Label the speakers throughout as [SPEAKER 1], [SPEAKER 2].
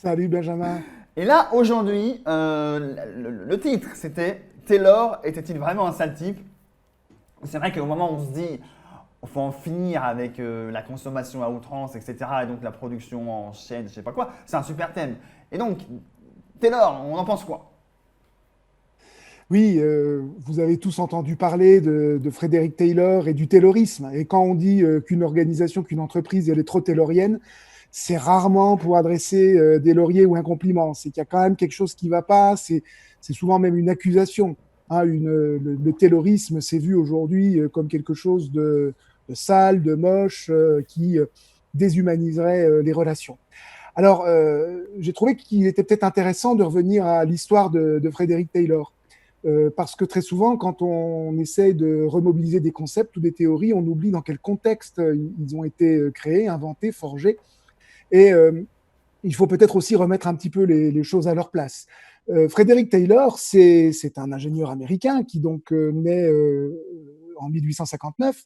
[SPEAKER 1] Salut Benjamin.
[SPEAKER 2] Et là, aujourd'hui, le titre, c'était Taylor était-il vraiment un sale type? C'est vrai qu'au moment où on se dit, il faut en finir avec la consommation à outrance, etc., et donc la production en chaîne, je sais pas quoi, c'est un super thème. Et donc, Taylor, on en pense quoi?
[SPEAKER 1] Oui, vous avez tous entendu parler de Frédéric Taylor et du Taylorisme. Et quand on dit qu'une organisation, qu'une entreprise, elle est trop taylorienne, c'est rarement pour adresser des lauriers ou un compliment. C'est qu'il y a quand même quelque chose qui ne va pas. C'est souvent même une accusation. Hein, le Taylorisme, c'est vu aujourd'hui comme quelque chose de sale, de moche, qui déshumaniserait les relations. Alors, j'ai trouvé qu'il était peut-être intéressant de revenir à l'histoire de Frédéric Taylor. Parce que très souvent, quand on essaye de remobiliser des concepts ou des théories, on oublie dans quel contexte ils ont été créés, inventés, forgés. Et il faut peut-être aussi remettre un petit peu les choses à leur place. Frédéric Taylor, c'est un ingénieur américain qui donc naît en 1859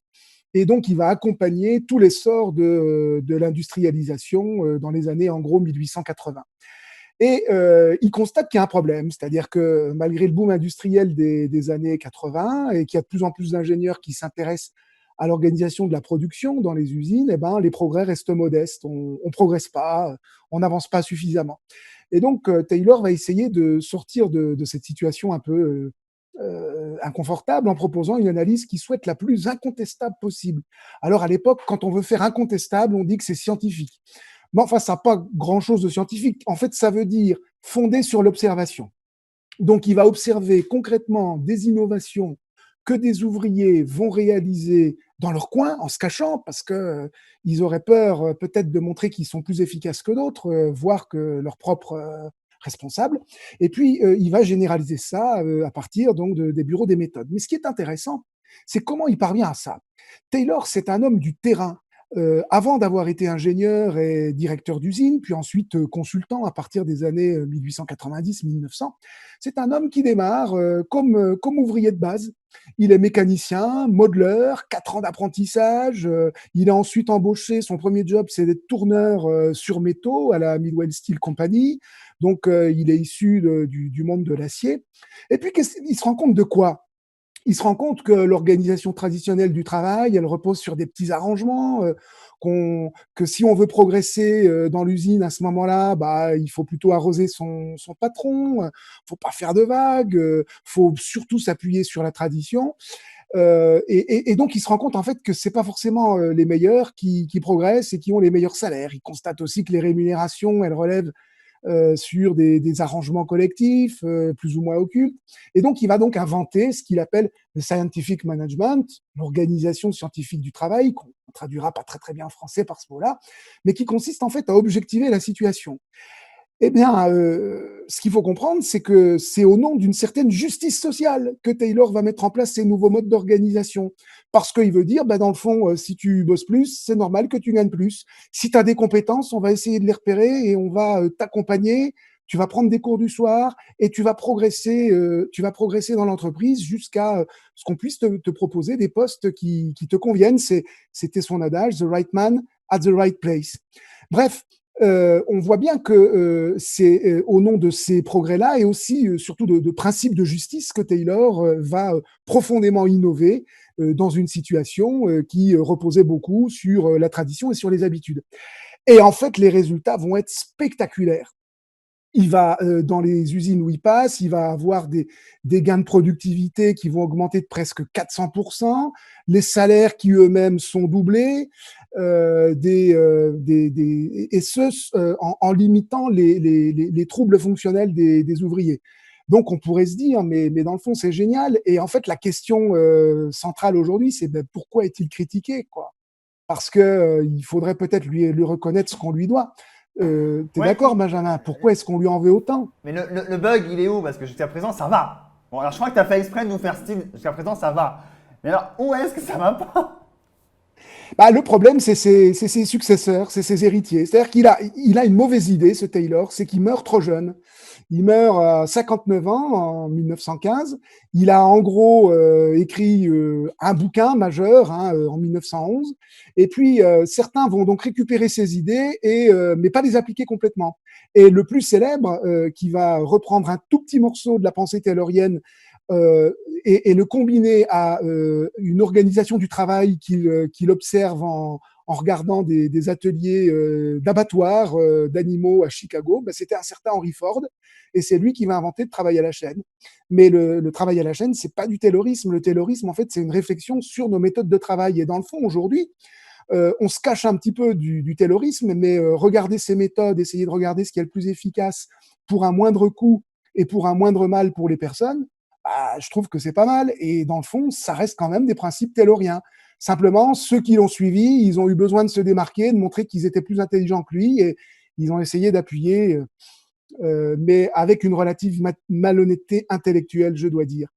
[SPEAKER 1] et donc il va accompagner tout l'essor de l'industrialisation dans les années en gros 1880. Et il constate qu'il y a un problème, c'est-à-dire que malgré le boom industriel des années 80 et qu'il y a de plus en plus d'ingénieurs qui s'intéressent à l'organisation de la production dans les usines, eh ben, les progrès restent modestes. On ne progresse pas, on n'avance pas suffisamment. Et donc, Taylor va essayer de sortir de cette situation un peu inconfortable en proposant une analyse qui souhaite la plus incontestable possible. Alors, à l'époque, quand on veut faire incontestable, on dit que c'est scientifique. Mais enfin, ça n'a pas grand-chose de scientifique. En fait, ça veut dire fondé sur l'observation. Donc, il va observer concrètement des innovations que des ouvriers vont réaliser dans leur coin, en se cachant, parce qu'ils auraient peur peut-être de montrer qu'ils sont plus efficaces que d'autres, voire que leurs propres responsables. Et puis, il va généraliser ça à partir donc des bureaux des méthodes. Mais ce qui est intéressant, c'est comment il parvient à ça. Taylor, c'est un homme du terrain. Avant d'avoir été ingénieur et directeur d'usine, puis ensuite consultant à partir des années 1890-1900, c'est un homme qui démarre comme ouvrier de base. Il est mécanicien, modeleur, 4 ans d'apprentissage. Il a ensuite embauché, son premier job, c'est d'être tourneur sur métaux à la Midwell Steel Company. Donc, il est issu du monde de l'acier. Et puis, il se rend compte de quoi? Il se rend compte que l'organisation traditionnelle du travail, elle repose sur des petits arrangements, que si on veut progresser dans l'usine à ce moment-là, bah, il faut plutôt arroser son patron, faut pas faire de vagues, faut surtout s'appuyer sur la tradition. Et donc, il se rend compte en fait que c'est pas forcément les meilleurs qui progressent et qui ont les meilleurs salaires. Il constate aussi que les rémunérations, elles relèvent sur des arrangements collectifs plus ou moins occultes. Et donc, il va donc inventer ce qu'il appelle le scientific management, l'organisation scientifique du travail, qu'on ne traduira pas très très bien en français par ce mot-là, mais qui consiste en fait à objectiver la situation. Eh bien, ce qu'il faut comprendre, c'est que c'est au nom d'une certaine justice sociale que Taylor va mettre en place ces nouveaux modes d'organisation. Parce qu'il veut dire, bah, dans le fond, si tu bosses plus, c'est normal que tu gagnes plus. Si tu as des compétences, on va essayer de les repérer et on va t'accompagner. Tu vas prendre des cours du soir et tu vas progresser dans l'entreprise jusqu'à ce qu'on puisse te proposer des postes qui te conviennent. C'était son adage, the right man at the right place. Bref, on voit bien que c'est au nom de ces progrès-là et aussi surtout de principes de justice que Taylor va profondément innover dans une situation qui reposait beaucoup sur la tradition et sur les habitudes. Et en fait, les résultats vont être spectaculaires. Il va, dans les usines où il passe, il va avoir des gains de productivité qui vont augmenter de presque 400%, les salaires qui eux-mêmes sont doublés, et ce, en limitant les troubles fonctionnels des ouvriers. Donc on pourrait se dire, mais dans le fond, c'est génial. Et en fait, la question centrale aujourd'hui, c'est ben, pourquoi est-il critiqué, quoi? Parce que il faudrait peut-être lui reconnaître ce qu'on lui doit. T'es
[SPEAKER 2] Ouais,
[SPEAKER 1] d'accord, Benjamin? Pourquoi est-ce qu'on lui en veut autant?
[SPEAKER 2] mais le bug, il est où? Parce que jusqu'à présent, ça va. Bon, alors je crois que tu as fait exprès de nous faire style. Jusqu'à présent, ça va. Mais alors, où est-ce que ça va pas?
[SPEAKER 1] Bah, le problème, c'est ses successeurs, c'est ses héritiers. C'est-à-dire il a une mauvaise idée, ce Taylor, c'est qu'il meurt trop jeune. Il meurt à 59 ans en 1915. Il a en gros écrit un bouquin majeur en 1911. Et puis certains vont donc récupérer ces idées mais pas les appliquer complètement. Et le plus célèbre, qui va reprendre un tout petit morceau de la pensée taylorienne euh, et le combiner à une organisation du travail qu'il observe en regardant des ateliers d'abattoirs d'animaux à Chicago, ben, c'était un certain Henry Ford, et c'est lui qui va inventer le travail à la chaîne. Mais le travail à la chaîne, c'est pas du taylorisme. Le taylorisme, en fait, c'est une réflexion sur nos méthodes de travail. Et dans le fond, aujourd'hui, on se cache un petit peu du taylorisme, mais regarder ces méthodes, essayer de regarder ce qui est le plus efficace pour un moindre coût et pour un moindre mal pour les personnes, bah, je trouve que c'est pas mal. Et dans le fond, ça reste quand même des principes tayloriens. Simplement, ceux qui l'ont suivi, ils ont eu besoin de se démarquer, de montrer qu'ils étaient plus intelligents que lui, et ils ont essayé d'appuyer, mais avec une relative malhonnêteté intellectuelle, je dois dire.